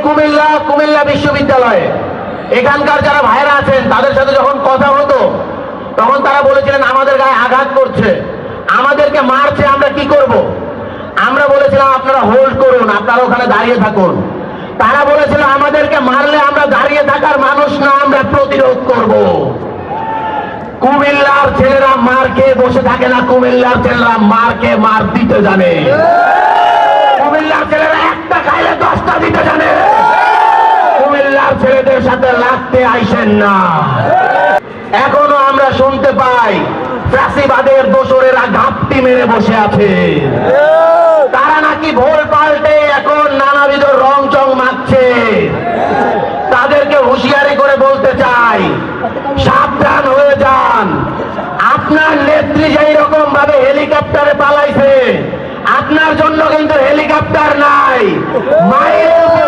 কুমিল্লা বিশ্ববিদ্যালয়ে এখানকার যারা ভাইরা আছেন তাদের সাথে যখন কথা হতো তখন তারা বলেছিলেন আমাদের গায়ে আঘাত করছে, আমাদেরকে মারছে, আমরা কি করব? আমরা বলেছিলাম আপনারা হোল্ড করুন, আপনারা ওখানে দাঁড়িয়ে থাকুন। তারা বলেছিল আমাদেরকে মারলে আমরা দাঁড়িয়ে থাকার মানুষ না, আমরা প্রতিরোধ করব। কুমিল্লার ছেলেরা মার খেয়ে বসে থাকে না, কুমিল্লার ছেলেরা মার খেয়ে মার দিতে জানে। কুমিল্লার ছেলেরা একটা খাইলে 10টা দিতে জানে। কুমিল্লার ছেলেদের সাথে লাগতে আইসেন না। এখনো আমরা শুনতে পাই ফ্যাসিবাদের দোসরেরা ঘাপটি মেরে বসে আছে, তারা নাকি ভোল পাল্টে এখন নানাবিধ রং চং মাখছে। তাদেরকে হুঁশিয়ারি করে বলতে চাই, সাবধান হয়ে যান। আপনার নেত্রী যেই রকম ভাবে হেলিকপ্টারে পালাইছে, আপনার জন্য কিন্তু হেলিকপ্টার নাই, মায়ের